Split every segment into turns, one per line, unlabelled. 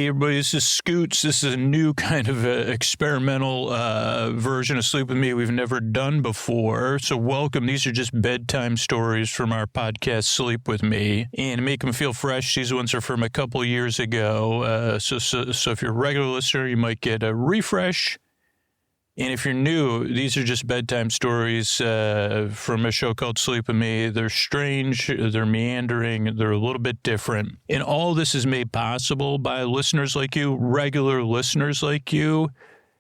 Hey everybody, this is Scoots. This is a new kind of experimental version of Sleep With Me we've never done before. So welcome. These are just bedtime stories from our podcast, Sleep With Me. And to make them feel fresh, these ones are from a couple years ago. So if you're a regular listener, you might get a refresh. And if you're new, these are just bedtime stories from a show called Sleep With Me. They're strange, they're meandering, they're a little bit different. And all this is made possible by listeners like you, regular listeners like you.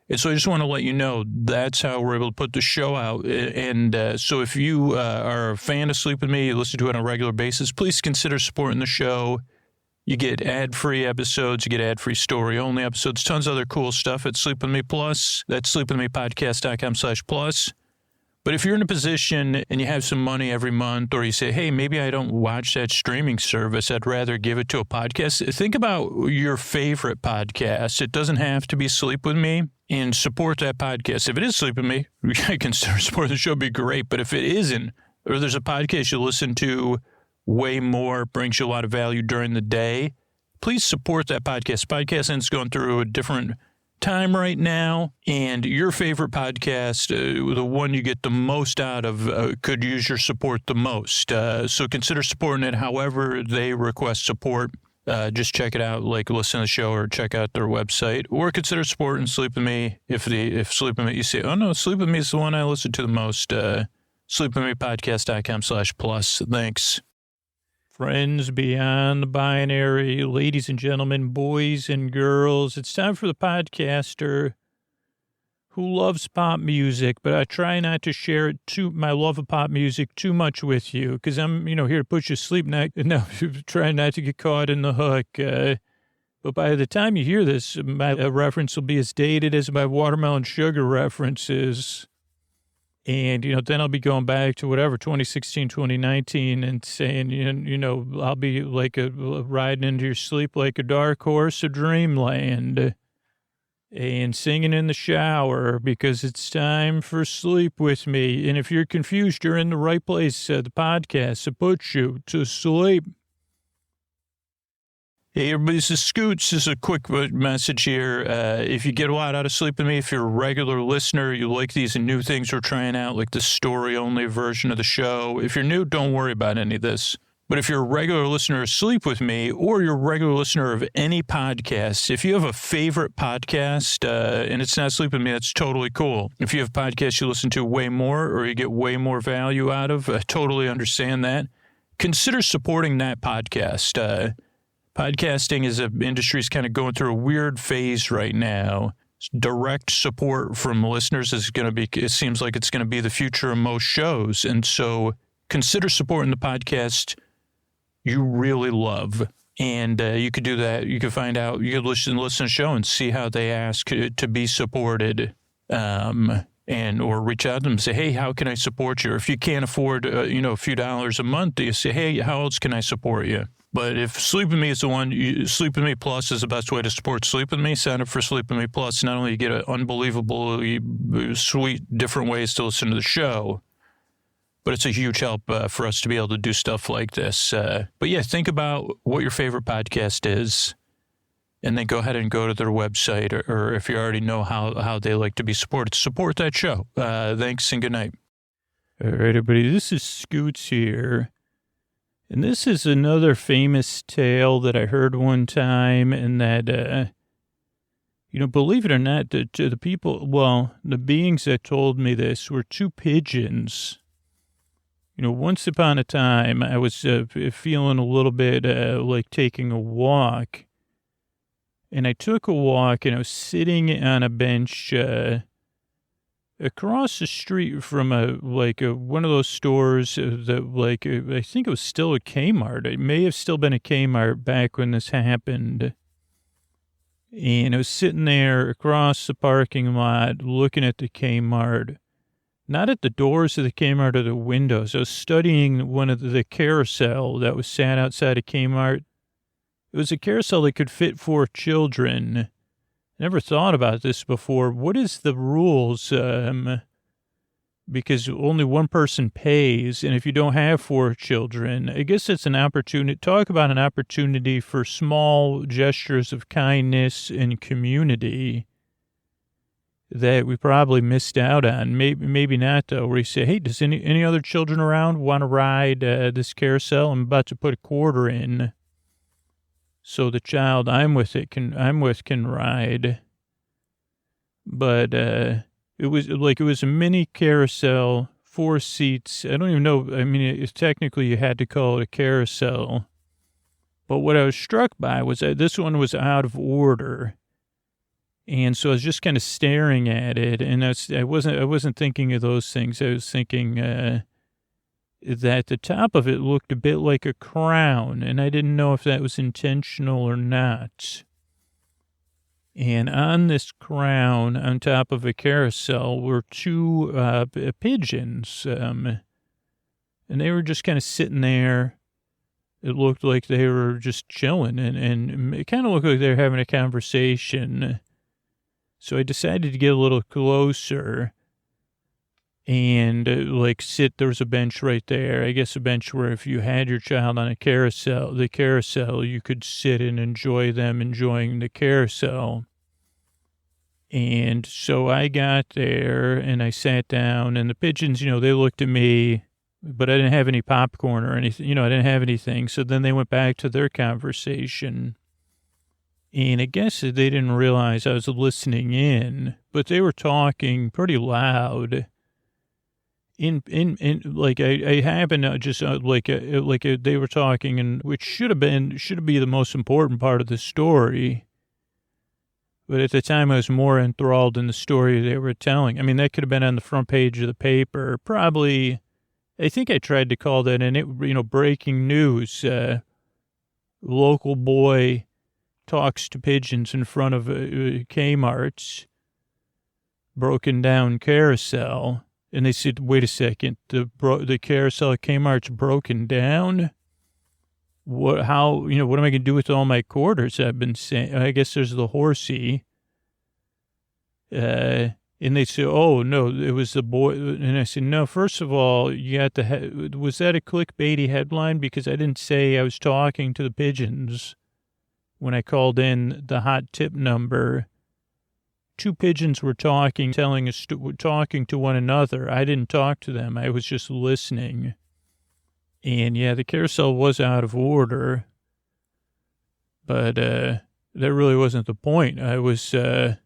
And so I just want to let you know that's how we're able to put the show out. And so if you are a fan of Sleep With Me, you listen to it on a regular basis, please consider supporting the show. You get ad-free episodes, you get ad-free story-only episodes, tons of other cool stuff at Sleep With Me Plus. That's sleepwithmepodcast.com/plus. But if you're in a position and you have some money every month, or you say, hey, maybe I don't watch that streaming service, I'd rather give it to a podcast, think about your favorite podcast. It doesn't have to be Sleep With Me, and support that podcast. If it is Sleep With Me, I consider supporting the show would be great. But if it isn't, or there's a podcast you listen to way more, brings you a lot of value during the day, please support that podcast. Podcasting is going through a different time right now, and your favorite podcast, the one you get the most out of, could use your support the most. So consider supporting it however they request support. Just check it out, like listen to the show or check out their website, or consider supporting Sleep With Me. If Sleep With Me, you say, oh no, Sleep With Me is the one I listen to the most, sleepwithmepodcast.com/plus. Thanks. Friends beyond the binary, ladies and gentlemen, boys and girls, it's time for the podcaster who loves pop music, but I try not to share my love of pop music too much with you, because I'm, here to put you to sleep, trying not to get caught in the hook. But by the time you hear this, my reference will be as dated as my watermelon sugar references. And, then I'll be going back to whatever, 2016, 2019, and saying, I'll be like riding into your sleep like a dark horse of dreamland, and singing in the shower because it's time for Sleep With Me. And if you're confused, you're in the right place. The podcast to put you to sleep. Hey, everybody, this is Scoots. This is a quick message here. If you get a lot out of Sleep With Me, if you're a regular listener, you like these new things we're trying out, like the story-only version of the show. If you're new, don't worry about any of this. But if you're a regular listener of Sleep With Me, or you're a regular listener of any podcast, if you have a favorite podcast, and it's not Sleep With Me, that's totally cool. If you have podcasts you listen to way more, or you get way more value out of, I totally understand that. Consider supporting that podcast. Podcasting as an industry is kind of going through a weird phase right now. Direct support from listeners it seems like it's going to be the future of most shows. And so consider supporting the podcast you really love. And you could do that. You could find out, you could listen to the show and see how they ask to be supported. Or reach out to them and say, hey, how can I support you? Or if you can't afford, a few dollars a month, you say, hey, how else can I support you? But if Sleep With Me is the one, Sleep With Me Plus is the best way to support Sleep With Me. Sign up for Sleep With Me Plus. Not only you get an unbelievably sweet, different ways to listen to the show, but it's a huge help for us to be able to do stuff like this. But yeah, think about what your favorite podcast is, and then go ahead and go to their website, or if you already know how they like to be supported, support that show. Thanks and good night. All right, everybody, this is Scoots here. And this is another famous tale that I heard one time, and that, believe it or not, the beings that told me this were two pigeons. Once upon a time, I was feeling a little bit like taking a walk, and I took a walk, and I was sitting on a bench across the street from one of those stores that I think it was still a K-mart. It may have still been a K-mart back when this happened. And I was sitting there across the parking lot looking at the K-mart, not at the doors of the K-mart or the windows. I was studying one of the carousel that was sat outside a K-mart. It was a carousel that could fit 4 children. Never thought about this before. What is the rules? because only one person pays. And if you don't have 4 children, I guess it's an opportunity. Talk about an opportunity for small gestures of kindness and community that we probably missed out on. Maybe not, though, where you say, hey, does any other children around want to ride this carousel? I'm about to put a quarter in so the child I'm with can ride. But it was a mini carousel, 4 seats. I don't even know. I mean, technically you had to call it a carousel. But what I was struck by was that this one was out of order. And so I was just kind of staring at it, and I wasn't thinking of those things. I was thinking that the top of it looked a bit like a crown, and I didn't know if that was intentional or not. And on this crown, on top of a carousel, were 2 pigeons, and they were just kind of sitting there. It looked like they were just chilling, and it kind of looked like they were having a conversation. So I decided to get a little closer and sit. There was a bench right there. I guess a bench where if you had your child on the carousel, you could sit and enjoy them enjoying the carousel. And so I got there and I sat down, and the pigeons, they looked at me, but I didn't have any popcorn or anything. I didn't have anything. So then they went back to their conversation. And I guess they didn't realize I was listening in, but they were talking pretty loud. I happened to just they were talking, and which should be the most important part of the story. But at the time, I was more enthralled in the story they were telling. I mean, that could have been on the front page of the paper. Probably, I think I tried to call that in it. Breaking news: local boy talks to pigeons in front of K-mart's broken down carousel. And they said, wait a second, the carousel at K-mart's broken down? What am I going to do with all my quarters? I've been saying, I guess there's the horsey. And they said, oh, no, it was the boy. And I said, no, first of all, you got was that a clickbaity headline? Because I didn't say I was talking to the pigeons. When I called in the hot tip number, 2 pigeons were talking to one another. I didn't talk to them. I was just listening. And yeah, the carousel was out of order, but that really wasn't the point. The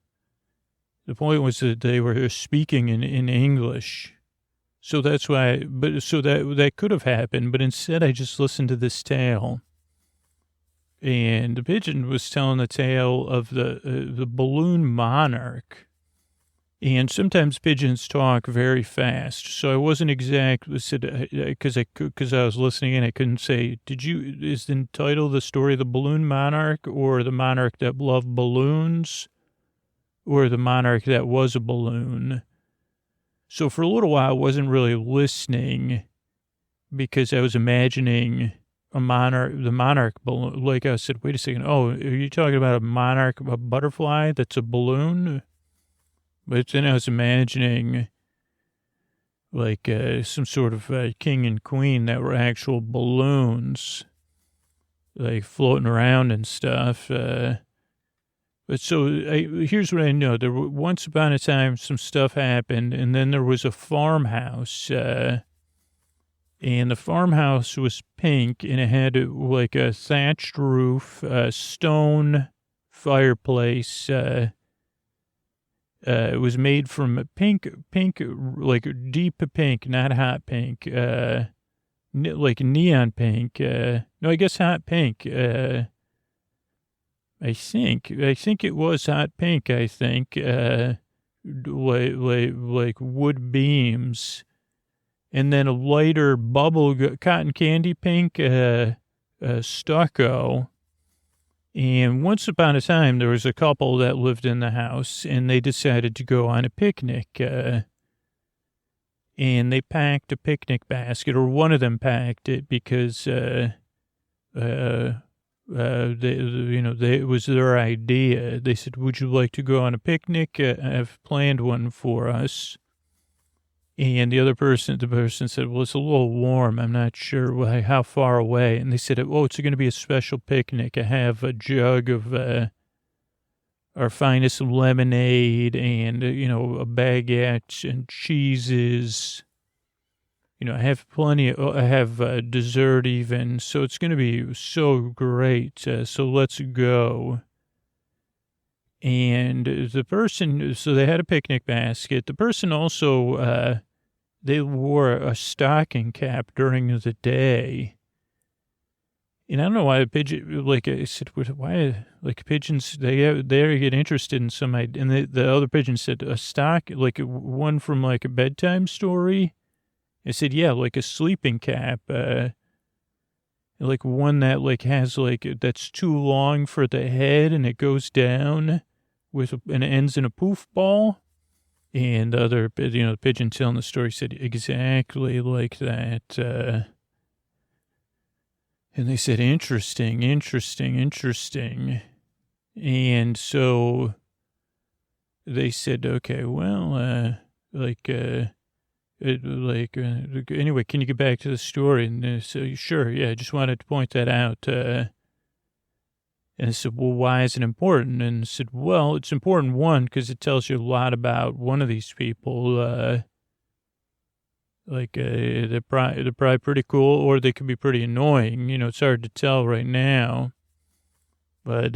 point was that they were speaking in English. So that's why, so that could have happened, but instead I just listened to this tale. And the pigeon was telling the tale of the Balloon Monarch. And sometimes pigeons talk very fast. So I wasn't exactly, because I was listening and I couldn't say, is the title of the story The Balloon Monarch, or The Monarch That Loved Balloons, or The Monarch That Was a Balloon? So for a little while I wasn't really listening because I was imagining the monarch balloon. Like I said, wait a second. Oh, are you talking about a butterfly that's a balloon? But then I was imagining some sort of king and queen that were actual balloons, floating around and stuff. But so here's what I know. Once upon a time, some stuff happened, and then there was a farmhouse, and the farmhouse was pink, and it had a thatched roof, a stone fireplace. It was made from pink, deep pink, not hot pink, neon pink. No, I guess hot pink. I think it was hot pink. I think wood beams. And then a lighter cotton candy pink stucco. And once upon a time, there was a couple that lived in the house, and they decided to go on a picnic. And they packed a picnic basket, or one of them packed it because it was their idea. They said, "Would you like to go on a picnic? I've planned one for us." And the person said, well, it's a little warm. I'm not sure how far away. And they said, oh, it's going to be a special picnic. I have a jug of our finest lemonade and, a baguette and cheeses. I have I have dessert even. So it's going to be so great. So let's go. And the person, so they had a picnic basket. The person also, they wore a stocking cap during the day. And I don't know why a pigeon, like I said, why, like pigeons, they get interested in some, and the other pigeon said like one from like a bedtime story. I said, yeah, like a sleeping cap, like one that like has like, that's too long for the head and it goes down and it ends in a poof ball. And the pigeon telling the story said exactly like that. And they said, interesting. And so they said, okay, well, anyway, can you get back to the story? And they said, sure, yeah, I just wanted to point that out. And I said, well, why is it important? And I said, well, it's important, one, because it tells you a lot about one of these people. They're probably pretty cool, or they could be pretty annoying. It's hard to tell right now. But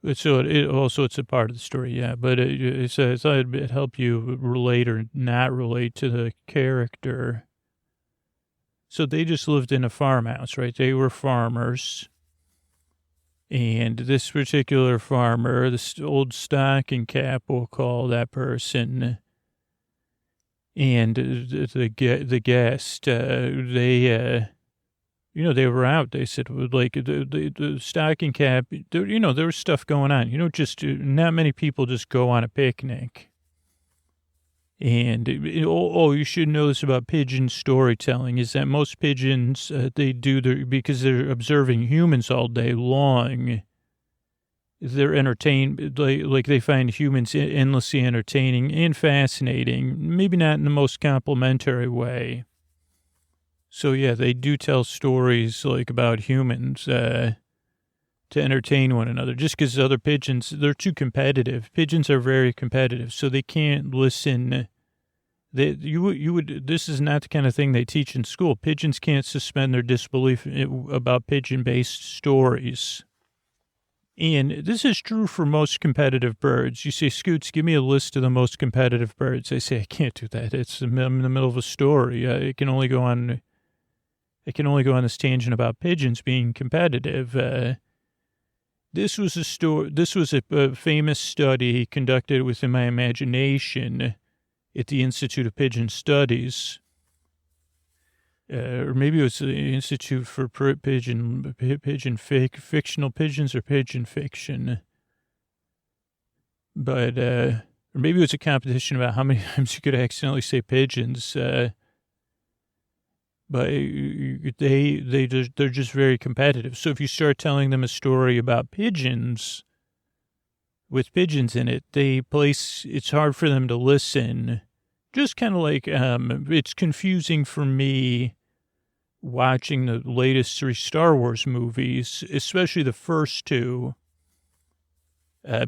it's a part of the story, yeah. But I thought it'd help you relate or not relate to the character. So they just lived in a farmhouse, right? They were farmers. And this particular farmer, this old stocking cap, we'll call that person, and the guest, they were out. They said, like, the stocking cap, there was stuff going on. Just not many people just go on a picnic. And, you should know this about pigeon storytelling, is that most pigeons, because they're observing humans all day long, they're entertained, like they find humans endlessly entertaining and fascinating, maybe not in the most complimentary way. So, yeah, they do tell stories, like, about humans to entertain one another, just because other pigeons, they're too competitive. Pigeons are very competitive, so they can't listen. This is not the kind of thing they teach in school. Pigeons can't suspend their disbelief about pigeon-based stories. And this is true for most competitive birds. You say, Scoots, give me a list of the most competitive birds. I say, I can't do that. I'm in the middle of a story. I can only go on this tangent about pigeons being competitive. This was a famous study conducted within my imagination at the Institute of Pigeon Studies. Or maybe it was the Institute for Fictional Pigeons or Pigeon Fiction. But, or maybe it was a competition about how many times you could accidentally say pigeons. But they're just very competitive. So if you start telling them a story about pigeons, with pigeons in it, it's hard for them to listen. Just kind of like, it's confusing for me watching the latest 3 Star Wars movies, especially the first 2,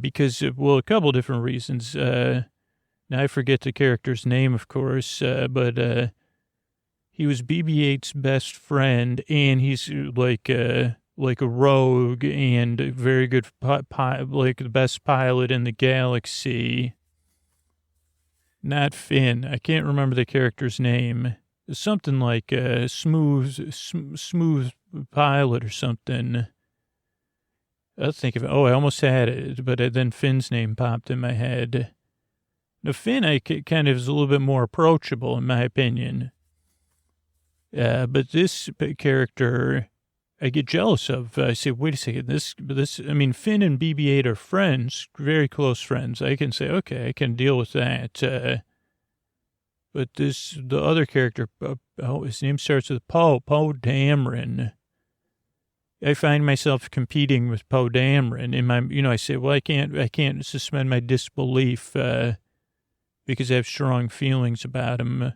because, a couple different reasons. Now I forget the character's name, of course, but he was BB-8's best friend, and he's like a rogue and a very good, like the best pilot in the galaxy. Not Finn. I can't remember the character's name. Something like a smooth pilot or something. I was thinking, I almost had it, but then Finn's name popped in my head. Now, Finn, kind of is a little bit more approachable, in my opinion. But this character, I get jealous of. I say, wait a second, Finn and BB-8 are friends, very close friends. I can say, okay, I can deal with that. But the other character, his name starts with Poe Dameron. I find myself competing with Poe Dameron in my, I say, well, I can't suspend my disbelief because I have strong feelings about him,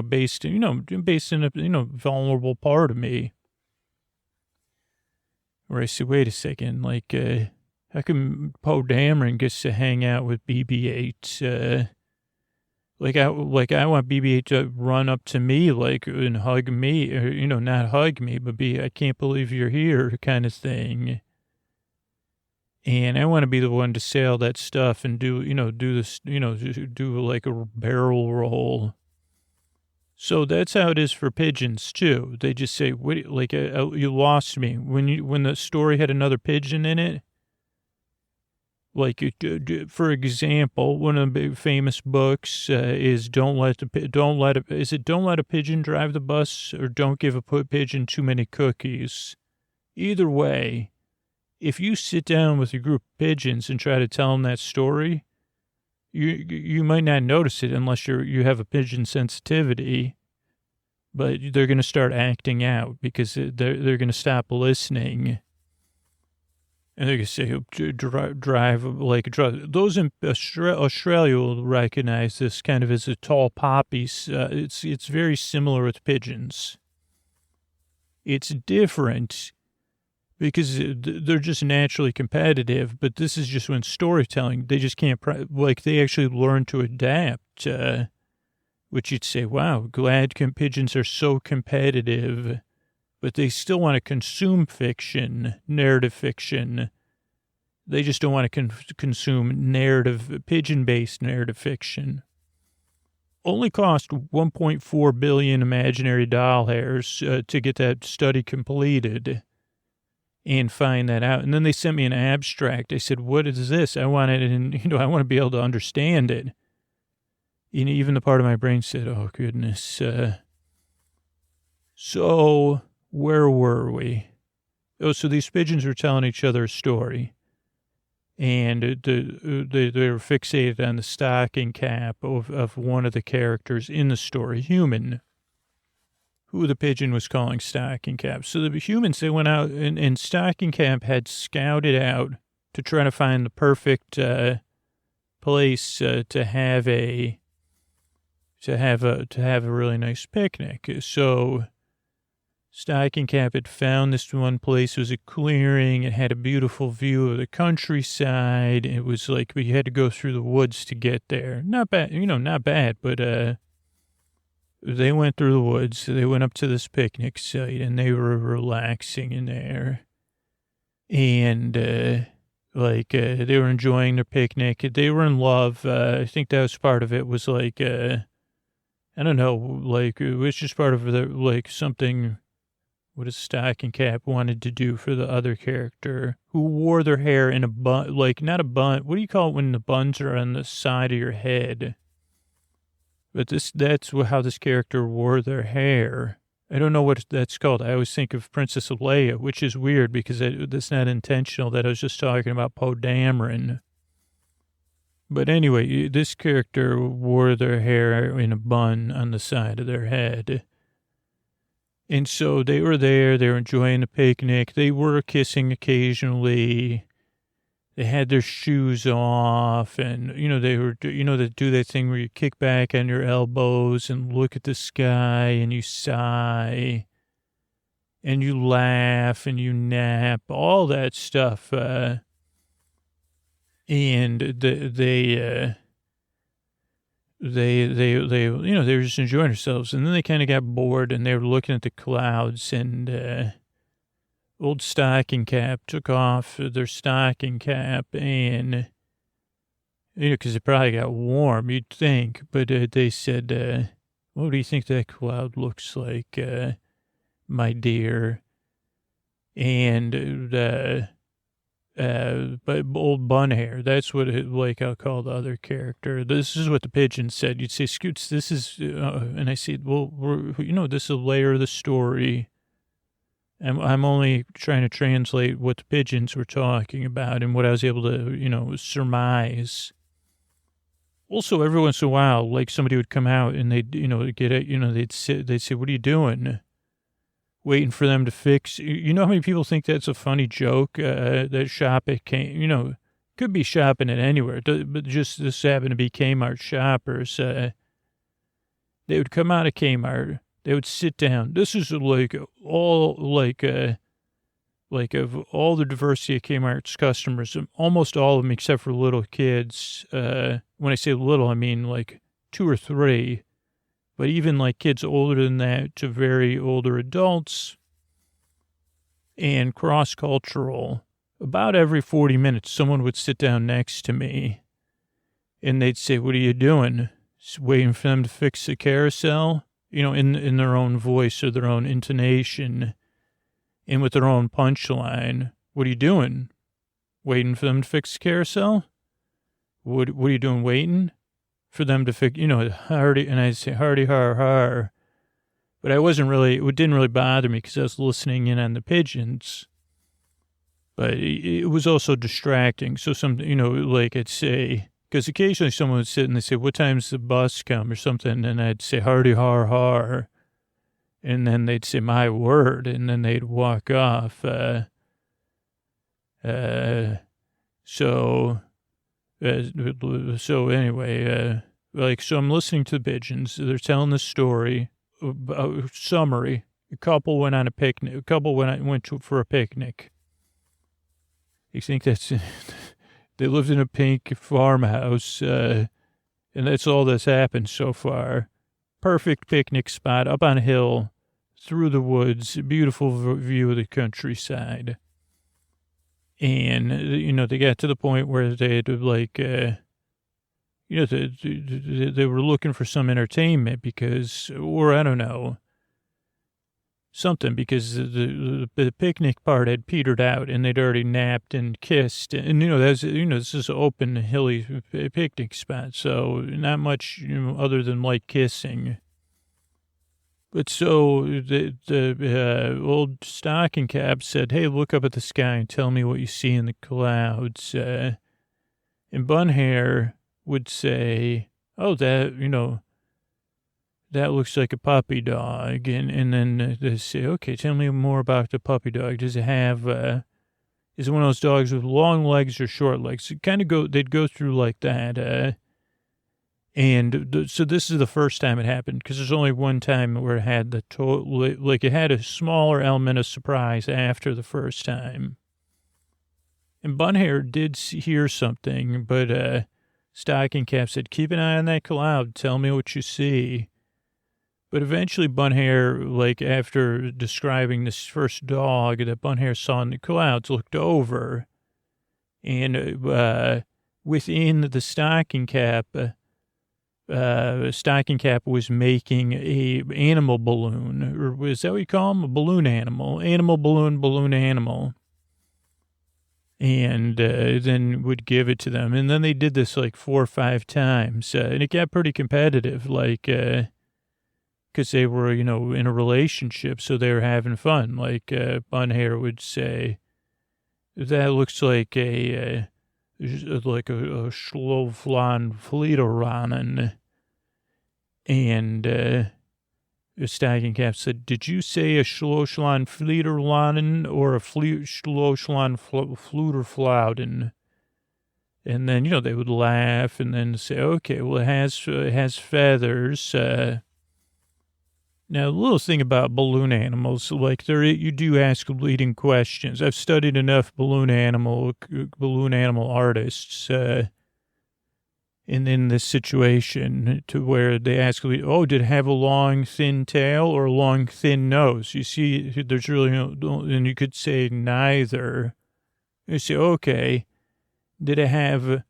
based in a, vulnerable part of me. Where I say, wait a second, like, how come Poe Dameron gets to hang out with BB-8? I want BB-8 to run up to me, like, and hug me, or, not hug me, but be, I can't believe you're here kind of thing. And I want to be the one to say all that stuff and do this, do like a barrel roll. So that's how it is for pigeons too. They just say, "What? Like, you lost me when the story had another pigeon in it." Like, for example, one of the big famous books is "Don't Let a Pigeon Drive the Bus" or "Don't Give a Pigeon Too Many Cookies." Either way, if you sit down with a group of pigeons and try to tell them that story, you might not notice it unless you have a pigeon sensitivity, but they're going to start acting out because they're going to stop listening. And they're going to say, drive. Those in Australia will recognize this kind of as a tall poppy. It's very similar with pigeons. It's different because they're just naturally competitive, but this is just when storytelling, they just can't, they actually learn to adapt, which you'd say, wow, glad pigeons are so competitive, but they still want to consume fiction, narrative fiction. They just don't want to consume pigeon-based narrative fiction. Only cost 1.4 billion imaginary doll hairs to get that study completed and find that out. And then they sent me an abstract. I said, what is this? I want it, and, I want to be able to understand it. And even the part of my brain said, oh, goodness. So where were we? Oh, so these pigeons were telling each other a story. And they were fixated on the stocking cap of one of the characters in the story, human, who the pigeon was calling Stocking Cap. So the humans, they went out and Stocking Cap had scouted out to try to find the perfect place to have a really nice picnic. So Stocking Cap had found this one place. It was a clearing. It had a beautiful view of the countryside. It was like, but you had to go through the woods to get there. Not bad, not bad, but they went through the woods. They went up to this picnic site, and they were relaxing in there. And, they were enjoying their picnic. They were in love. I think that was part of it was like, I don't know, it was just part of something what a Stocking Cap wanted to do for the other character who wore their hair in a bun, not a bun. What do you call it when the buns are on the side of your head? But that's how this character wore their hair. I don't know what that's called. I always think of Princess Leia, which is weird because that's not intentional. That I was just talking about Poe Dameron. But anyway, this character wore their hair in a bun on the side of their head. And so they were there. They were enjoying the picnic. They were kissing occasionally. They had their shoes off, and, they were, they do that thing where you kick back on your elbows and look at the sky and you sigh and you laugh and you nap, all that stuff. And they were just enjoying themselves. And then they kind of got bored and they were looking at the clouds, and, old Stocking Cap took off their stocking cap and, because it probably got warm, you'd think. But they said, what do you think that cloud looks like, my dear? And, but old bun hair, that's what I'll call the other character. This is what the pigeon said. You'd say, Scoots, this is, and I said, well, this is a layer of the story. I'm only trying to translate what the pigeons were talking about and what I was able to, surmise. Also, every once in a while, somebody would come out and they'd, get it, they'd say, what are you doing? Waiting for them to fix. You know how many people think that's a funny joke? That shop at Could be shopping at anywhere, but just this happened to be Kmart shoppers. They would come out of Kmart. They would sit down. This is like all like of all the diversity of Kmart's customers, almost all of them except for little kids. When I say little, I mean like 2 or 3. But even like kids older than that to very older adults and cross-cultural. About every 40 minutes, someone would sit down next to me and they'd say, "What are you doing?" Just waiting for them to fix the carousel, in their own voice or their own intonation and with their own punchline. "What are you doing? Waiting for them to fix the carousel? What are you doing waiting for them to fix, hardy?" And I'd say, "Hardy, har, har." But it didn't really bother me because I was listening in on the pigeons. But it was also distracting. So like I'd say, because occasionally someone would sit and they'd say, "What time's the bus come?" or something. And I'd say, "Hardy, har, har." And then they'd say, "My word." And then they'd walk off. So anyway, so I'm listening to the pigeons. They're telling the story. Summary. A couple went on a picnic. A couple went for a picnic. You think they lived in a pink farmhouse, and that's all that's happened so far. Perfect picnic spot up on a hill, through the woods, beautiful view of the countryside. And, they got to the point where they'd like, they were looking for some entertainment because the picnic part had petered out and they'd already napped and kissed. And, this is an open, hilly picnic spot. So not much, other than light kissing. But so the old stocking cap said, "Hey, look up at the sky and tell me what you see in the clouds." And Bun Hair would say, "Oh, that looks like a puppy dog." And then they say, "Okay, tell me more about the puppy dog. Does it have, is it one of those dogs with long legs or short legs?" They'd go through like that. So this is the first time it happened because there's only one time where it had it had a smaller element of surprise after the first time. And Bun Hair did hear something, but Stocking Cap said, "Keep an eye on that cloud. Tell me what you see." But eventually Bun Hair, like after describing this first dog that Bun Hair saw in the clouds, looked over and within the Stocking Cap, Stocking Cap was making a animal balloon, or is that what you call them? A balloon animal, balloon animal. And then would give it to them. And then they did this like 4 or 5 times. And it got pretty competitive, like, because they were, in a relationship, so they were having fun. Like Bun Hair would say, "That looks like a Schlovlan Fleeterranen." And Stocking Cap said, "Did you say a Schloschlan Fleeterlanen or a Schloschlan Fluterflauden?" And then, they would laugh and then say, "Okay, well, it has feathers." Now, a little thing about balloon animals, like you do ask leading questions. I've studied enough balloon animal artists, in this situation to where they ask, "Oh, did it have a long, thin tail or a long, thin nose?" You see, there's really and you could say neither. You say, "Okay, did it have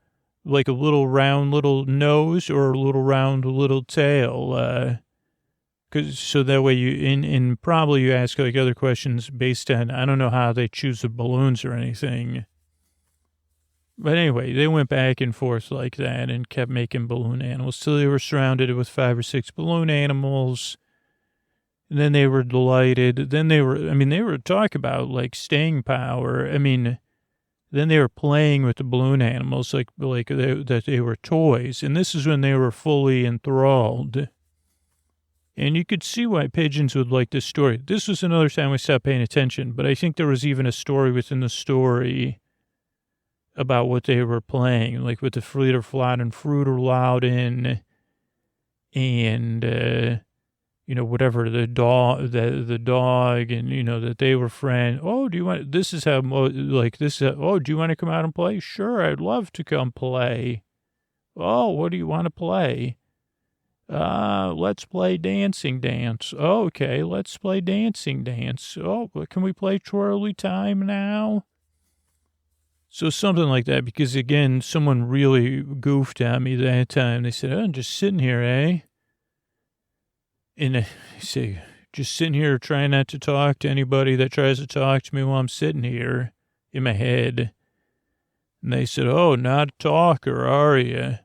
like a little round little nose or a little round little tail?" So that way and probably you ask like other questions based on, I don't know how they choose the balloons or anything. But anyway, they went back and forth like that and kept making balloon animals till they were surrounded with 5 or 6 balloon animals. And then they were delighted. Then they were talking about like staying power. Then they were playing with the balloon animals that they were toys. And this is when they were fully enthralled. And you could see why pigeons would like this story. This was another time I stopped paying attention, but I think there was even a story within the story about what they were playing, like with the Fleeter Flot and Fruiter Loudon and, whatever, the dog and, that they were friends. Oh, do you want, this is how, like this, oh, do you want to come out and play? Sure, I'd love to come play. Oh, what do you want to play? Let's play dancing dance. Oh, okay, let's play dancing dance. Oh, can we play twirly time now? So something like that, because again, someone really goofed at me that time. They said, oh, I'm just sitting here, eh? And I say, just sitting here trying not to talk to anybody that tries to talk to me while I'm sitting here in my head. And they said, oh, not a talker, are you?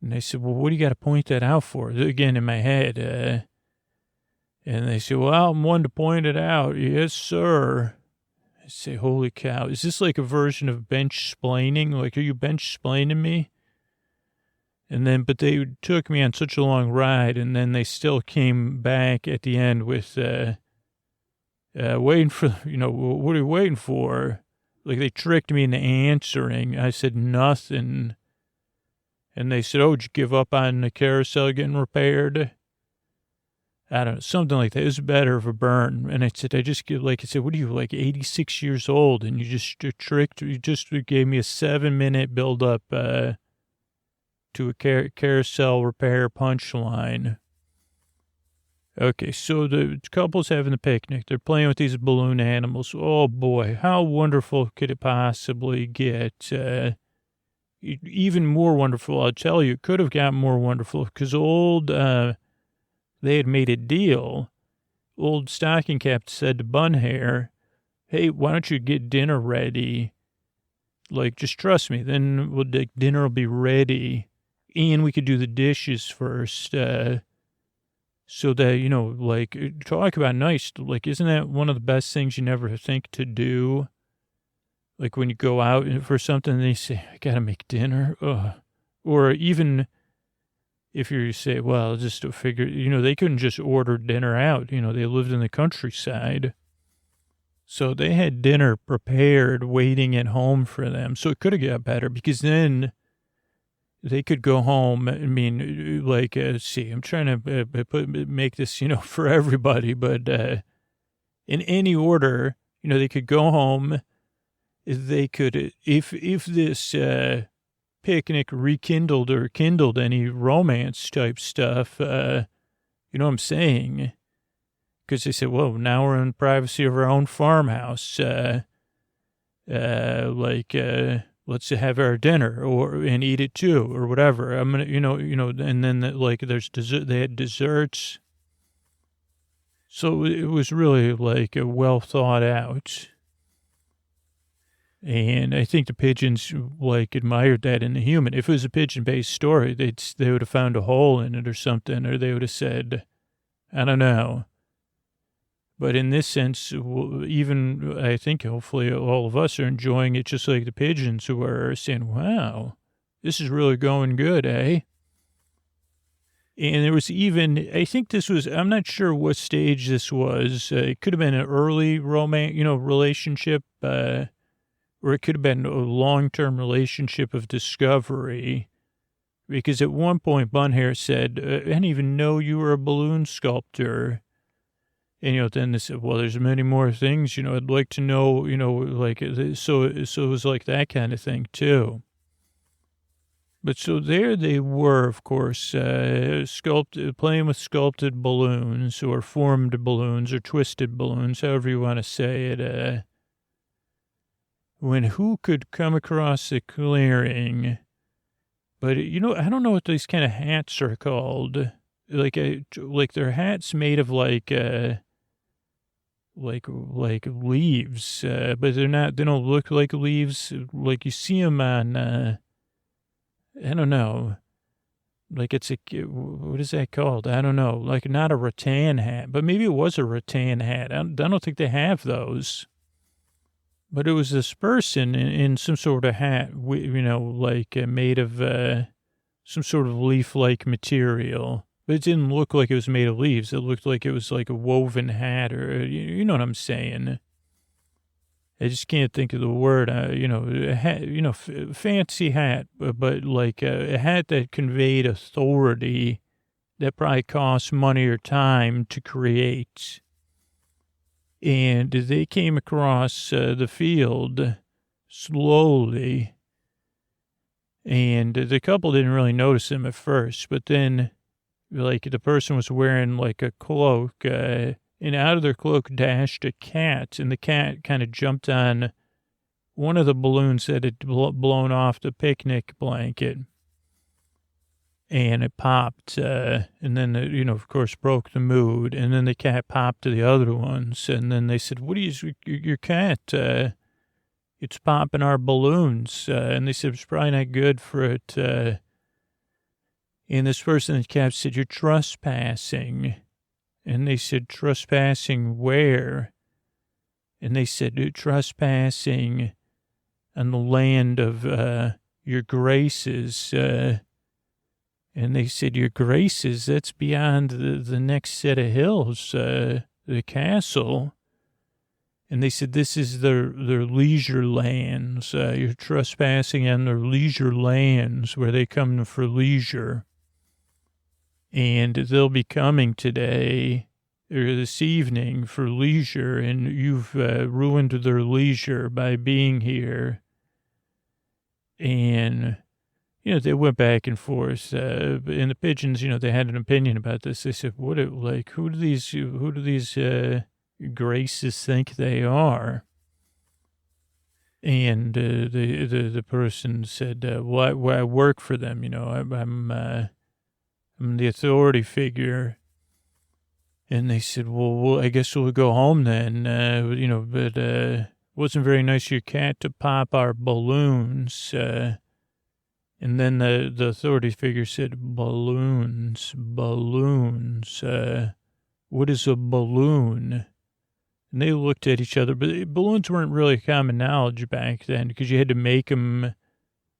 And they said, well, what do you got to point that out for? Again, in my head. And they said, well, I'm one to point it out. Yes, sir. I say, holy cow. Is this like a version of bench-splaining? Like, are you bench-splaining me? And then, but they took me on such a long ride, and then they still came back at the end with, waiting for, what are you waiting for? Like, they tricked me into answering. I said nothing. And they said, oh, did you give up on the carousel getting repaired? I don't know, something like that. It was better of a burn. And I said, what are you, like 86 years old? And you just gave me a 7-minute build up to a carousel repair punchline. Okay, so the couple's having a picnic. They're playing with these balloon animals. Oh, boy, how wonderful could it possibly get? Even more wonderful, I'll tell you. It could have gotten more wonderful because they had made a deal. Old stocking cap said to Bun Hair, hey, why don't you get dinner ready? Like, just trust me. Then dinner will be ready. And we could do the dishes first. So that, talk about nice. Like, isn't that one of the best things you never think to do? Like, when you go out for something, they say, I got to make dinner. Ugh. Or even if you say, well, just to figure, they couldn't just order dinner out. They lived in the countryside. So they had dinner prepared, waiting at home for them. So it could have got better because then they could go home. I mean, I'm trying to make this, for everybody, but in any order, they could go home. They could, if this picnic rekindled or kindled any romance type stuff, you know what I'm saying? Because they said, well, now we're in the privacy of our own farmhouse. Let's have our dinner and eat it too, or whatever. I'm gonna, and then there's dessert. They had desserts. So it was really like a well thought out. And I think the pigeons admired that in the human. If it was a pigeon-based story, they would have found a hole in it or something, or they would have said, I don't know. But in this sense, even I think hopefully all of us are enjoying it just like the pigeons who are saying, wow, this is really going good, eh? And there was even, I think this was, I'm not sure what stage this was. It could have been an early relationship, or it could have been a long-term relationship of discovery. Because at one point, Bunhair said, I didn't even know you were a balloon sculptor. And, then they said, well, there's many more things, I'd like to know, so it was like that kind of thing, too. But so there they were, of course, playing with sculpted balloons or formed balloons or twisted balloons, however you want to say it, when who could come across the clearing. But, I don't know what these kind of hats are called. Like they're hats made of like leaves, but they don't look like leaves. Like you see them on, I don't know. Like what is that called? I don't know. Like not a rattan hat, but maybe it was a rattan hat. I don't think they have those. But it was this person in some sort of hat, made of some sort of leaf-like material. But it didn't look like it was made of leaves. It looked like it was like a woven hat or, you know what I'm saying. I just can't think of the word, a hat, fancy hat, but like a hat that conveyed authority that probably cost money or time to create. And they came across the field slowly, and the couple didn't really notice him at first, but then, like, the person was wearing, like, a cloak, and out of their cloak dashed a cat, and the cat kind of jumped on one of the balloons that had blown off the picnic blanket, and it popped, and then, of course, broke the mood, and then the cat popped to the other ones, and then they said, what is your cat, it's popping our balloons, and they said, it's probably not good for it, and this person in the cat said, you're trespassing, and they said, trespassing where? And they said, trespassing on the land of your graces, and they said, your graces, that's beyond the next set of hills, the castle. And they said, this is their leisure lands. You're trespassing on their leisure lands where they come for leisure. And they'll be coming today or this evening for leisure, and you've ruined their leisure by being here. And, they went back and forth. And the pigeons, they had an opinion about this. They said, who do these graces think they are? And the person said, well, I work for them, I'm the authority figure. And they said, well, I guess we'll go home then, but it wasn't very nice of your cat to pop our balloons. And then the authority figure said, balloons. What is a balloon? And they looked at each other, but balloons weren't really common knowledge back then because you had to make them.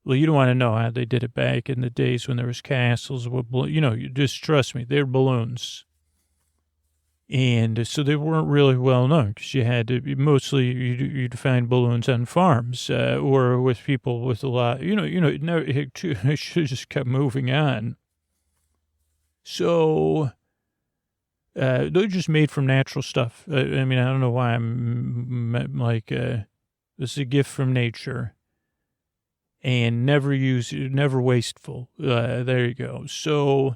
Well, you don't want to know how they did it back in the days when there was castles. You just trust me, they're balloons. And so they weren't really well known because you had to, mostly you'd find balloons on farms or with people with a lot, I should have just kept moving on. So they're just made from natural stuff. I don't know why I'm like, this is a gift from nature. And never wasteful. There you go. So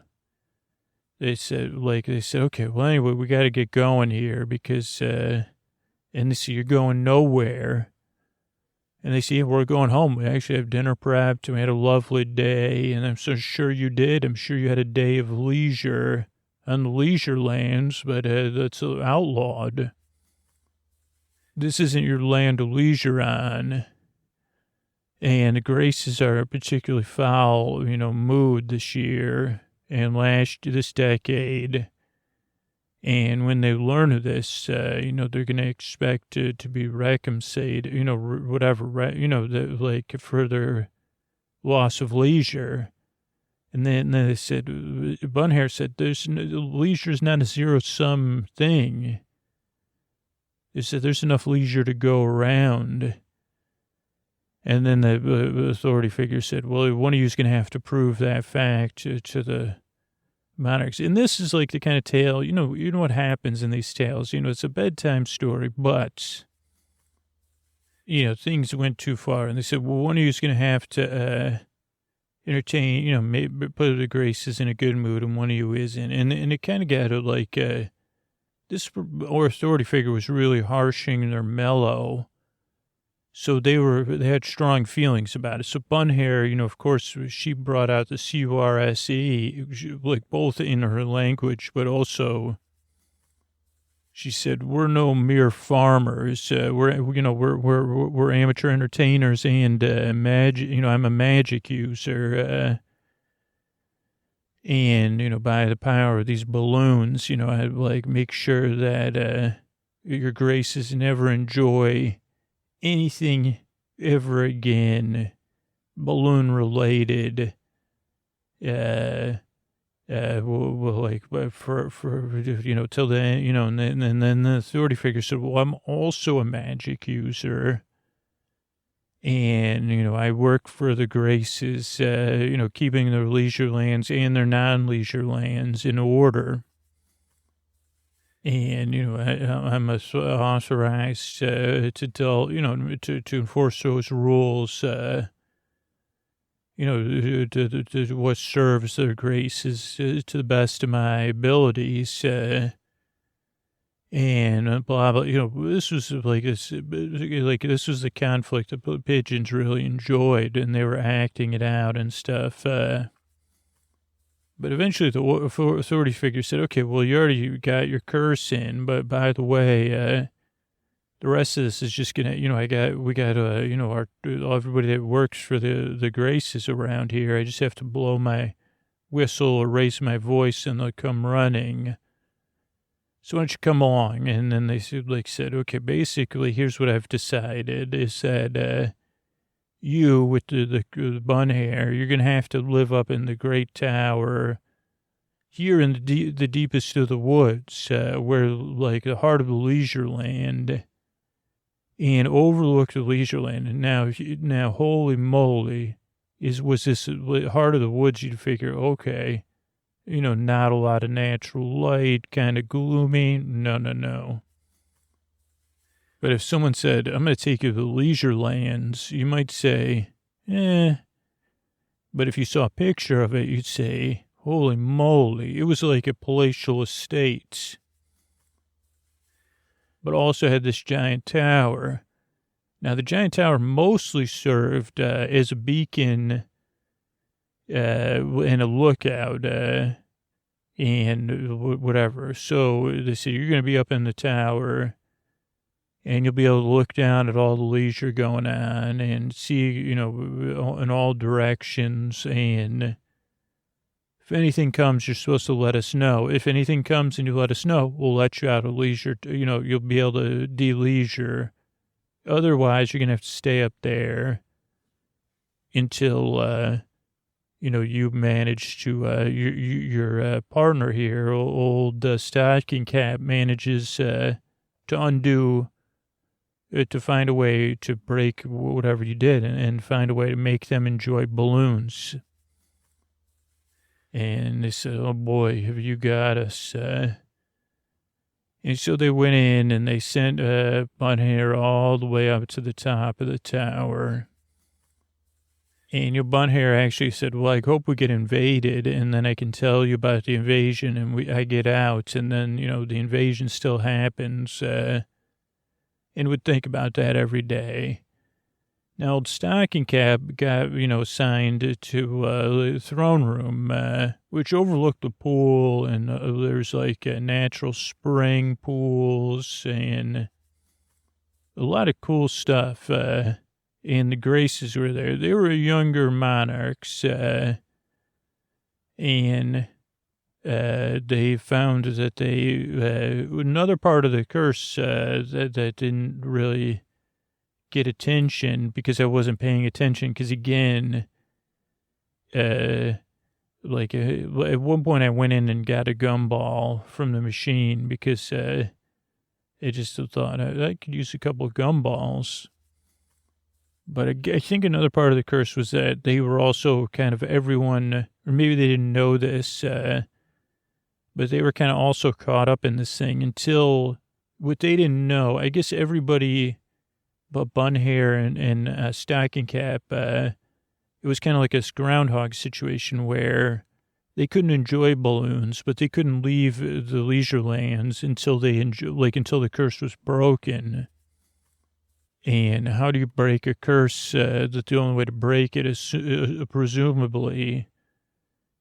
they said, okay, well, anyway, we got to get going here because, and they say, you're going nowhere. And they say, yeah, we're going home. We actually have dinner prepped and we had a lovely day. And I'm so sure you did. I'm sure you had a day of leisure on the leisure lands, but that's outlawed. This isn't your land of leisure on. And the Graces are a particularly foul, mood this year and this decade. And when they learn of this, they're going to expect to be recompensed, for their loss of leisure. And then they said, Bunhair said, leisure is not a zero-sum thing. They said, there's enough leisure to go around. And then the authority figure said, well, one of you is going to have to prove that fact to the monarchs. And this is like the kind of tale, you know what happens in these tales. It's a bedtime story, but, things went too far. And they said, well, one of you is going to have to entertain, maybe put the Graces in a good mood, and one of you isn't. And it kind of got to this authority figure was really harshing their mellow. So they had strong feelings about it. So Bunhair, of course, she brought out the CURSE, like both in her language, but also she said, "We're no mere farmers. We're amateur entertainers and magic. I'm a magic user, and by the power of these balloons, I'd make sure that your Graces never enjoy anything ever again, balloon related, Well, like, till then, and then the authority figure said, well, I'm also a magic user. And, I work for the Graces, keeping their leisure lands and their non-leisure lands in order. And, I'm authorized to tell, to enforce those rules, to what serves their Graces to the best of my abilities. And blah, blah, this was this was the conflict that the pigeons really enjoyed, and they were acting it out and stuff. But eventually the authority figure said, okay, well, you already got your curse in, but by the way, the rest of this is just gonna, everybody that works for the Graces around here, I just have to blow my whistle or raise my voice and they'll come running. So why don't you come along? And then they said, okay, basically, here's what I've decided is that you with the bun hair, you're going to have to live up in the great tower here in the deepest of the woods, where like the heart of the leisure land and overlook the leisure land. And now, holy moly, was this heart of the woods? You'd figure, okay. Not a lot of natural light, kind of gloomy. No. But if someone said, I'm going to take you to the leisure lands, you might say, eh. But if you saw a picture of it, you'd say, holy moly, it was like a palatial estate. But also had this giant tower. Now, the giant tower mostly served as a beacon and a lookout, and whatever. So they said, you're going to be up in the tower and you'll be able to look down at all the leisure going on and see, in all directions. And if anything comes, you're supposed to let us know. If anything comes and you let us know, we'll let you out of leisure. You'll be able to de-leisure. Otherwise, you're going to have to stay up there until, you manage to, your partner here, old stocking cap, manages to undo, to find a way to break whatever you did and find a way to make them enjoy balloons. And they said, oh boy, have you got us. And so they went in and they sent Bun Hair all the way up to the top of the tower. And your Bun Hair actually said, well, I hope we get invaded, and then I can tell you about the invasion, and I get out, and then, the invasion still happens, and would think about that every day. Now, old Stocking Cap got, assigned to the throne room, which overlooked the pool, and there's like natural spring pools and a lot of cool stuff, and the Graces were there. They were younger monarchs, and they found that another part of the curse that didn't really get attention because I wasn't paying attention. Because again, at one point I went in and got a gumball from the machine because I just thought I could use a couple of gumballs. But I think another part of the curse was that they were also kind of everyone, or maybe they didn't know this, but they were kind of also caught up in this thing until what they didn't know. I guess everybody but Bun Hair and Stocking Cap, it was kind of like a groundhog situation where they couldn't enjoy balloons, but they couldn't leave the leisure lands until until the curse was broken. And how do you break a curse? That the only way to break it is presumably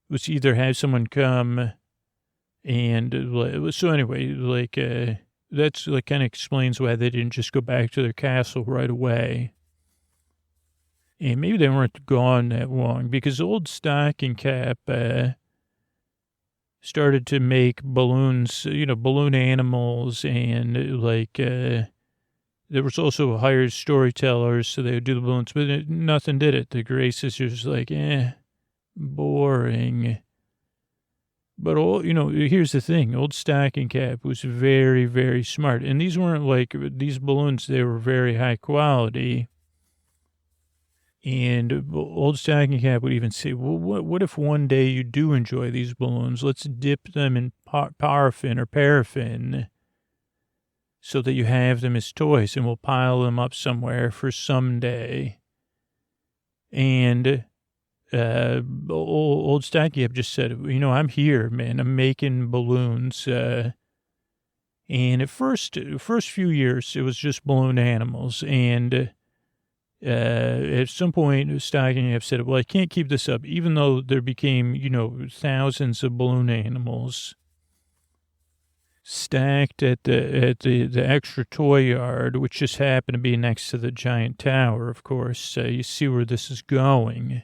was either have someone come and so anyway, that's kind of explains why they didn't just go back to their castle right away. And maybe they weren't gone that long because old Stocking Cap started to make balloons, balloon animals, and there was also hired storytellers, so they would do the balloons, but nothing did it. The Graces was like, boring. But here's the thing: old Stocking Cap was very, very smart, and these weren't like these balloons; they were very high quality. And old Stocking Cap would even say, "Well, what if one day you do enjoy these balloons? Let's dip them in paraffin or paraffin, so that you have them as toys, and we'll pile them up somewhere for someday." And old Stacky Up just said, I'm here, man. I'm making balloons. And at first few years, it was just balloon animals. And at some point, Stocking Up said, well, I can't keep this up, even though there became, thousands of balloon animals stacked at the extra toy yard, which just happened to be next to the giant tower, of course. You see where this is going.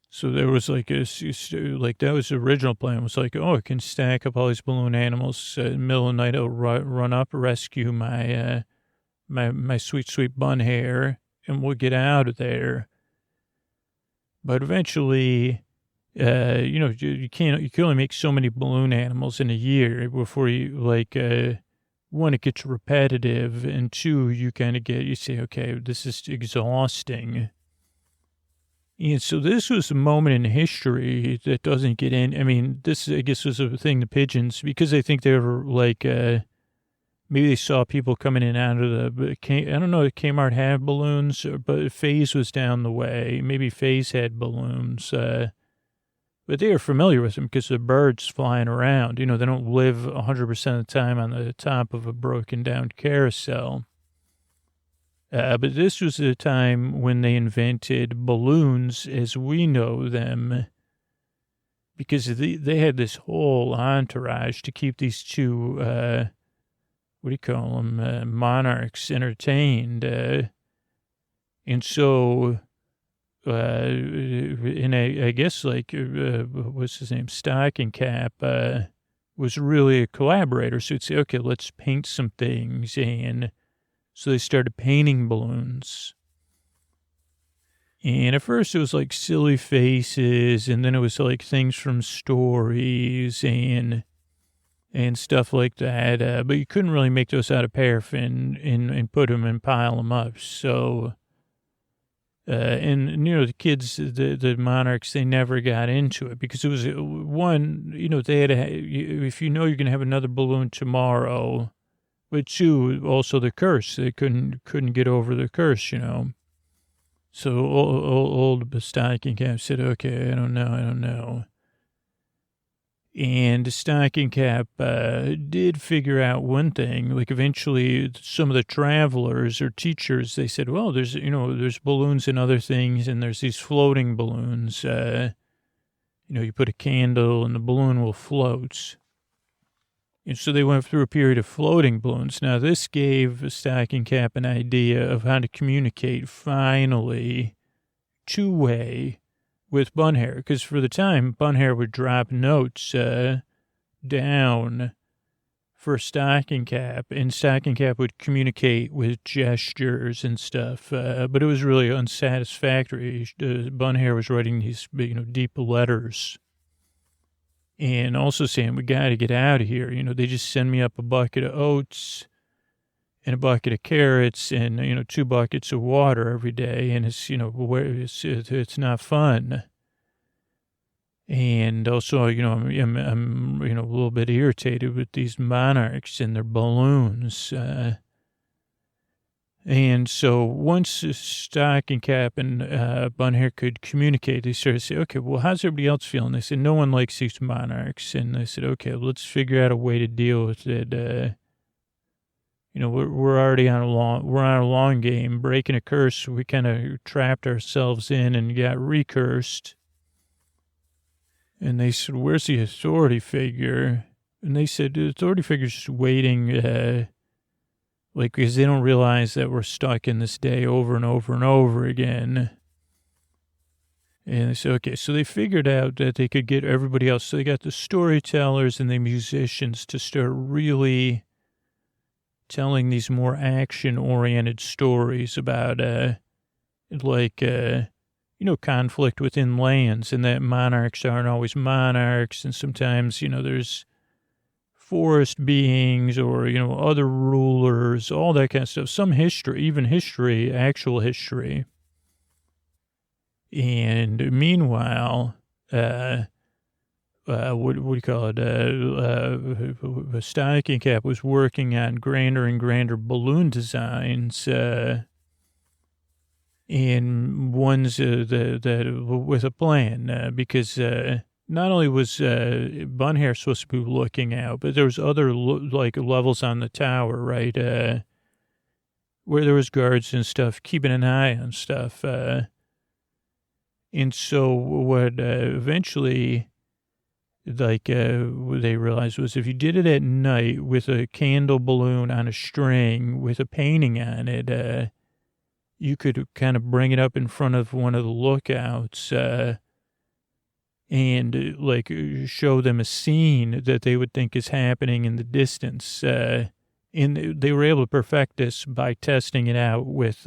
So there was like that was the original plan. It was like, I can stack up all these balloon animals. In the middle of the night, I'll run up, rescue my my sweet, sweet bun hair, and we'll get out of there. But eventually, you can only make so many balloon animals in a year before you one, it gets repetitive, and two, you say, okay, this is exhausting. And so this was a moment in history that doesn't get in. I mean, this, I guess, was a thing, the pigeons, because I think they were maybe they saw people coming in and out of I don't know if K-mart had balloons, but Faye's was down the way. Maybe Faye's had balloons. But they are familiar with them because the birds flying around. They don't live 100% of the time on the top of a broken down carousel. But this was the time when they invented balloons as we know them, because they had this whole entourage to keep these two, what do you call them, monarchs entertained. And so, and I guess what's his name, Stocking Cap, was really a collaborator. So he'd say, okay, let's paint some things, and so they started painting balloons. And at first it was like silly faces, and then it was like things from stories and stuff like that. But you couldn't really make those out of paraffin and put them and pile them up. So, the kids, the monarchs, they never got into it because it was one, they had if you're going to have another balloon tomorrow. But two, also the curse. They couldn't get over the curse, So old Stocking Cap said, okay, I don't know. And Stocking Cap did figure out one thing. Like eventually some of the travelers or teachers, they said, well, there's balloons and other things, and there's these floating balloons. You put a candle and the balloon will float. And so they went through a period of floating balloons. Now, this gave Stocking Cap an idea of how to communicate finally two-way with Bun Hair. Because for the time, Bun Hair would drop notes down for Stocking Cap, and Stocking Cap would communicate with gestures and stuff. But it was really unsatisfactory. Bun Hair was writing these deep letters. And also saying, we got to get out of here. They just send me up a bucket of oats and a bucket of carrots and, 2 buckets of water every day. And it's not fun. And also, I'm a little bit irritated with these monarchs and their balloons. And so once Stocking Cap and Bun Hair could communicate, they started to say, okay, well, how's everybody else feeling? They said, no one likes these monarchs. And they said, okay, let's figure out a way to deal with it. We're already on a long game, breaking a curse. We kind of trapped ourselves in and got recursed. And they said, where's the authority figure? And they said, the authority figure's just waiting, because they don't realize that we're stuck in this day over and over and over again. And they said, okay, so they figured out that they could get everybody else. So they got the storytellers and the musicians to start really telling these more action-oriented stories about, conflict within lands, and that monarchs aren't always monarchs. And sometimes, there's forest beings or, other rulers, all that kind of stuff. Some history, even history, actual history. And meanwhile, what do you call it? Stocking Cap was working on grander and grander balloon designs, and ones that with a plan, because not only was Bun Hair supposed to be looking out, but there was other levels on the tower, right, where there was guards and stuff keeping an eye on stuff. And so what eventually, they realized was if you did it at night with a candle balloon on a string with a painting on it, you could kind of bring it up in front of one of the lookouts and show them a scene that they would think is happening in the distance. And they were able to perfect this by testing it out with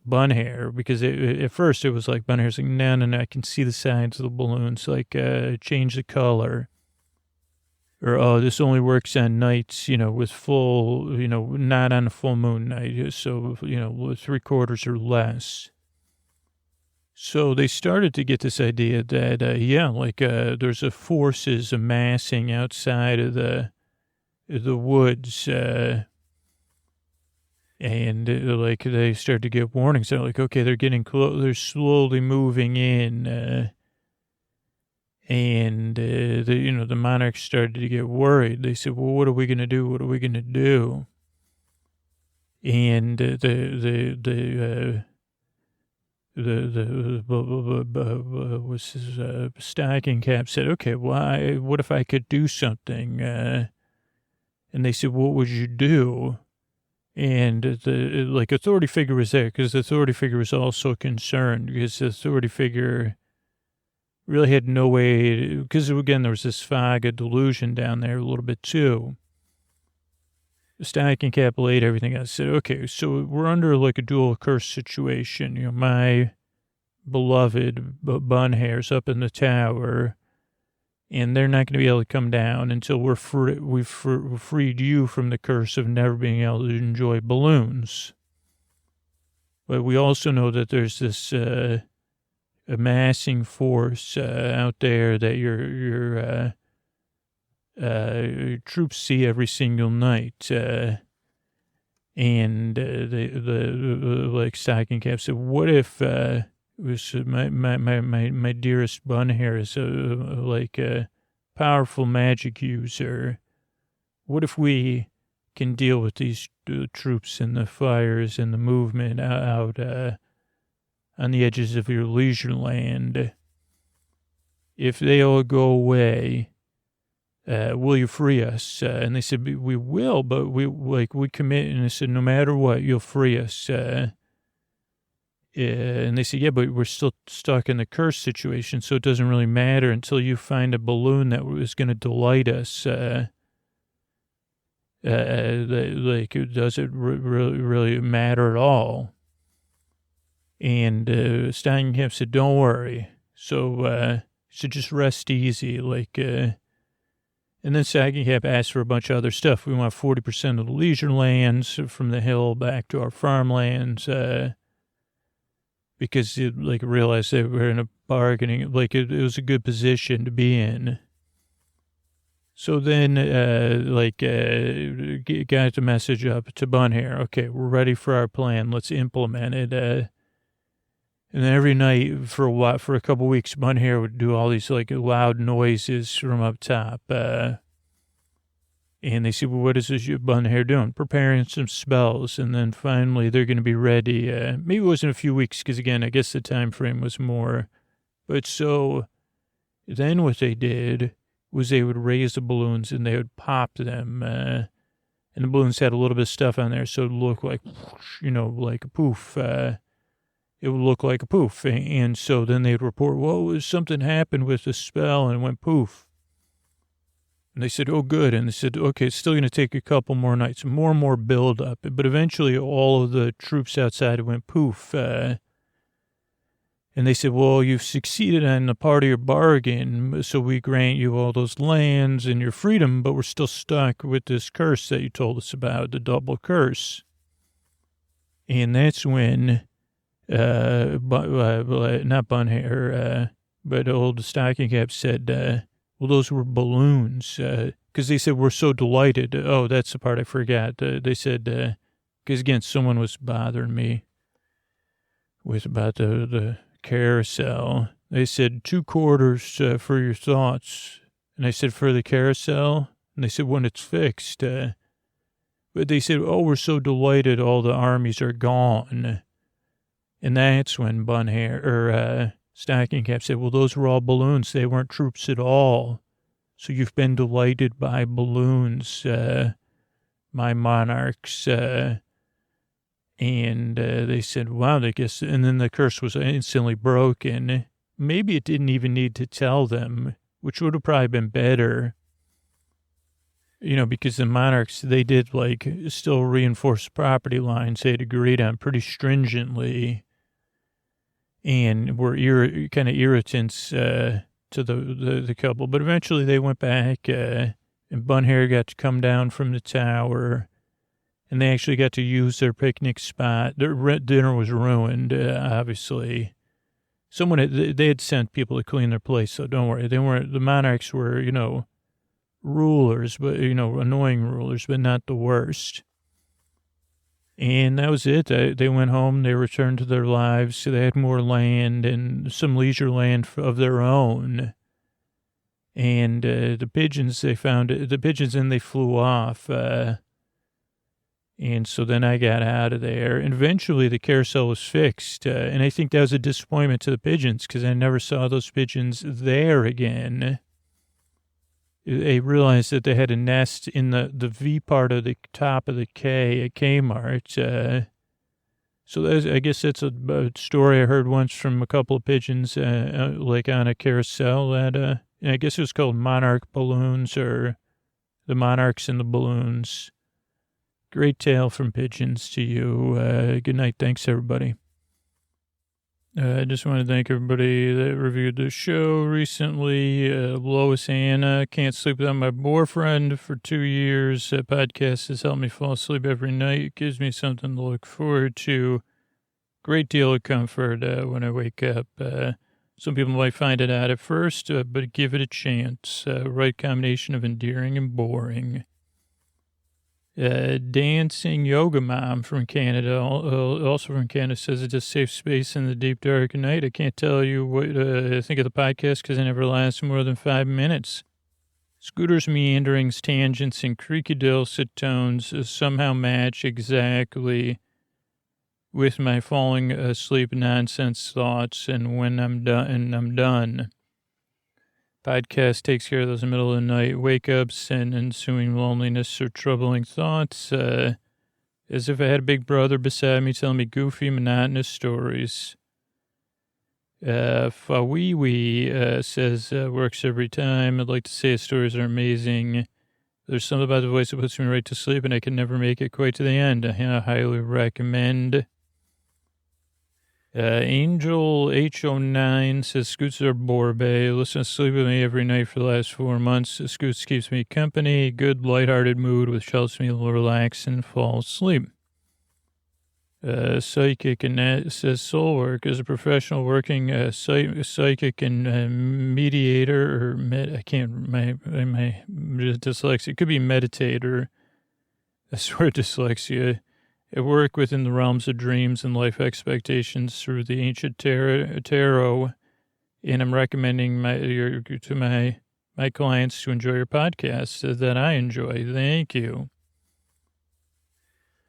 Bun Hair, because at first it was like Bun Hair's like, no, I can see the sides of the balloons, change the color. Or, oh, this only works on nights, with full, not on a full moon night. So, 3/4 or less. So they started to get this idea that, there's a forces amassing outside of the woods, and they started to get warnings. They're like, okay, they're getting close. They're slowly moving in, and the monarchs started to get worried. They said, well, what are we going to do? What are we going to do? And Stocking Cap said, okay, what if I could do something? And they said, what would you do? And the authority figure was there, because the authority figure was also concerned, because the authority figure really had no way, because again, there was this fog of delusion down there a little bit too. Stocking Cap laid everything out. I said, okay, so we're under a dual curse situation. My beloved Bun Hair's up in the tower, and they're not going to be able to come down until we've freed you from the curse of never being able to enjoy balloons. But we also know that there's this amassing force out there that your troops see every single night. And the Stocking Cap said, what if was my dearest Bun Hair is a powerful magic user? What if we can deal with these troops and the fires and the movement out on the edges of your leisure land? If they all go away, will you free us? And they said, we will, but we commit. And they said, no matter what, you'll free us. And they said, yeah, but we're still stuck in the curse situation, so it doesn't really matter until you find a balloon that is going to delight us. Does it really matter at all? And Stocking Cap said, don't worry. So just rest easy. And then Stocking Cap asked for a bunch of other stuff. We want 40% of the leisure lands from the hill back to our farmlands, because it realized that we're in a bargaining, it was a good position to be in. So then, got the message up to Bun Hair. Okay, we're ready for our plan. Let's implement it. And then every night for a couple of weeks, Bun Hair would do all these loud noises from up top. And they said, well, what is this Bun Hair doing? Preparing some spells. And then finally they're going to be ready. Maybe it wasn't a few weeks, because again, I guess the time frame was more. But so then what they did was they would raise the balloons and they would pop them. And the balloons had a little bit of stuff on there, so it would look like, like a poof. It would look like a poof. And so then they'd report, well, something happened with the spell, and it went poof. And they said, oh, good. And they said, okay, it's still going to take a couple more nights, more and more build up. But eventually all of the troops outside went poof. And they said, well, you've succeeded on the part of your bargain, so we grant you all those lands and your freedom, but we're still stuck with this curse that you told us about, the double curse. And that's when, not Bunhair, but old Stocking Cap said, well, those were balloons, because they said, we're so delighted. Oh, that's the part I forgot. They said, because again, someone was bothering me with about the carousel. They said 2 quarters for your thoughts. And I said, for the carousel? And they said, when it's fixed. But they said, oh, we're so delighted all the armies are gone. And that's when Stocking Cap said, well, those were all balloons. They weren't troops at all. So you've been delighted by balloons, my monarchs. And they said, wow, they guess, and then the curse was instantly broken. Maybe it didn't even need to tell them, which would have probably been better. Because the monarchs, they did still reinforce property lines they had agreed on pretty stringently, and were kind of irritants to the couple. But eventually they went back, and Bunhair got to come down from the tower. And they actually got to use their picnic spot. Their dinner was ruined, obviously. They had sent people to clean their place, so don't worry. The monarchs were, rulers, but, annoying rulers, but not the worst. And that was it. They went home. They returned to their lives. So they had more land and some leisure land of their own. And the pigeons, they flew off. And so then I got out of there. And eventually the carousel was fixed. And I think that was a disappointment to the pigeons because I never saw those pigeons there again. They realized that they had a nest in the V part of the top of the K at K-mart. So I guess that's a story I heard once from a couple of pigeons, on a carousel. That I guess it was called Monarch Balloons or the Monarchs and the Balloons. Great tale from pigeons to you. Good night. Thanks, everybody. I just want to thank everybody that reviewed the show recently. Lois Anna, can't sleep without my boyfriend for 2 years. That podcast has helped me fall asleep every night. It gives me something to look forward to. Great deal of comfort when I wake up. Some people might find it odd at first, but give it a chance. Right combination of endearing and boring. Dancing Yoga Mom from Canada, also from Canada, says it's a safe space in the deep dark night. I can't tell you what I think of the podcast because it never lasts more than 5 minutes. Scooter's meanderings, tangents, and creaky dulcet tones somehow match exactly with my falling asleep nonsense thoughts, and when I'm done. Podcast takes care of those in the middle of the night wake-ups and ensuing loneliness or troubling thoughts, as if I had a big brother beside me telling me goofy, monotonous stories. Fawiwi says, works every time. I'd like to say his stories are amazing. There's something about the voice that puts me right to sleep, and I can never make it quite to the end. I highly recommend. Angel H09 says, Scoots are Borbay. Listen to Sleep With Me every night for the last 4 months. Scoots keeps me company, good lighthearted mood, which helps me relax and fall asleep. Psychic Annette says, Soul Work is a professional working psychic and mediator, or my dyslexia. It could be meditator. I swear dyslexia. I work within the realms of dreams and life expectations through the ancient tarot, and I'm recommending to my clients to enjoy your podcast that I enjoy. Thank you.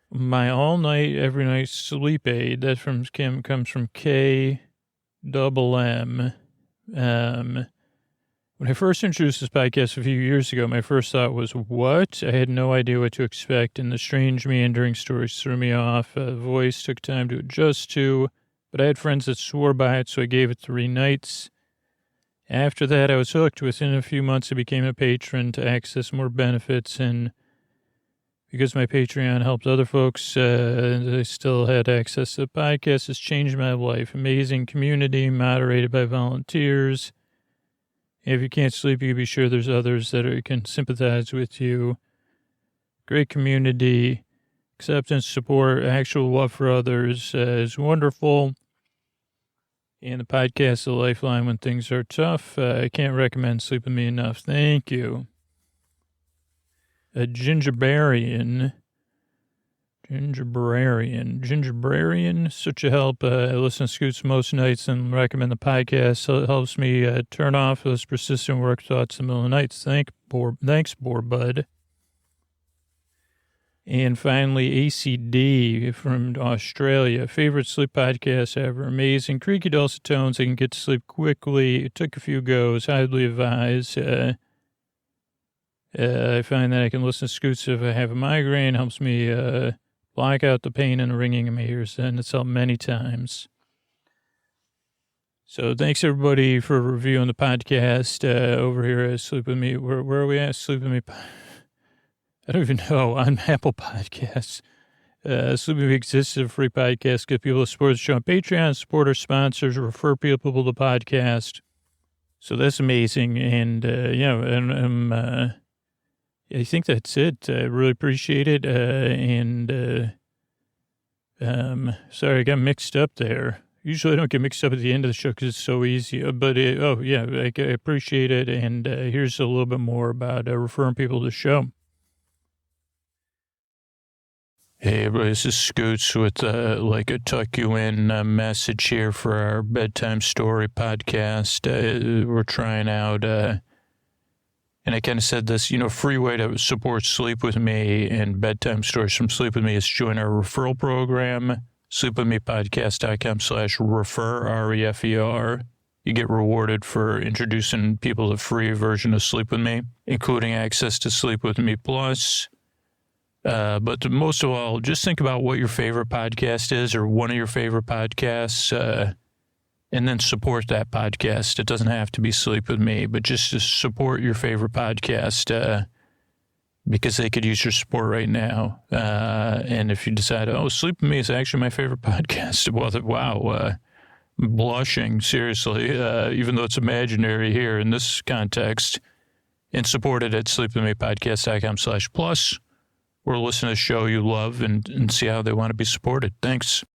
My all-night, every night sleep aid, that from Kim comes from KMM. When I first introduced this podcast a few years ago, my first thought was, what? I had no idea what to expect, and the strange meandering stories threw me off. The voice took time to adjust to, but I had friends that swore by it, so I gave it 3 nights. After that, I was hooked. Within a few months, I became a patron to access more benefits, and because my Patreon helped other folks, I still had access to the podcast. It's changed my life. Amazing community, moderated by volunteers. If you can't sleep, you can be sure there's others that can sympathize with you. Great community, acceptance, support, actual love for others is wonderful. And the podcast is a lifeline when things are tough. I can't recommend Sleep With Me enough. Thank you. A gingerbarian, such a help. I listen to Scoots most nights and recommend the podcast. So it helps me turn off those persistent work thoughts in the middle of the night. Thanks, Bud. And finally, ACD from Australia. Favorite sleep podcast ever. Amazing. Creaky dulcet tones. I can get to sleep quickly. It took a few goes. Highly advised. I find that I can listen to Scoots if I have a migraine. Helps me block out the pain and the ringing in my ears. And it's helped many times. So thanks, everybody, for reviewing the podcast over here at Sleep With Me. Where are we at? Sleep With Me. I don't even know, on Apple Podcasts. Sleep With Me exists as a free podcast. Get people to support the show on Patreon, support our sponsors, refer people to the podcast. So that's amazing. And, I think that's it. I really appreciate it. Sorry, I got mixed up there. Usually I don't get mixed up at the end of the show because it's so easy. But, I appreciate it. And here's a little bit more about referring people to the show. Hey, everybody, this is Scoots with a tuck you in message here for our bedtime story podcast. We're trying out, and I kind of said this, free way to support Sleep With Me and bedtime stories from Sleep With Me is join our referral program, sleepwithmepodcast.com/refer, REFER. You get rewarded for introducing people to the free version of Sleep With Me, including access to Sleep With Me Plus. But most of all, just think about what your favorite podcast is or one of your favorite podcasts, and then support that podcast. It doesn't have to be Sleep With Me, but just to support your favorite podcast, because they could use your support right now. And if you decide, Sleep With Me is actually my favorite podcast, well, wow, I'm blushing, seriously, even though it's imaginary here in this context, and support it at sleepwithmepodcast.com/plus. Or listen to a show you love and see how they want to be supported. Thanks.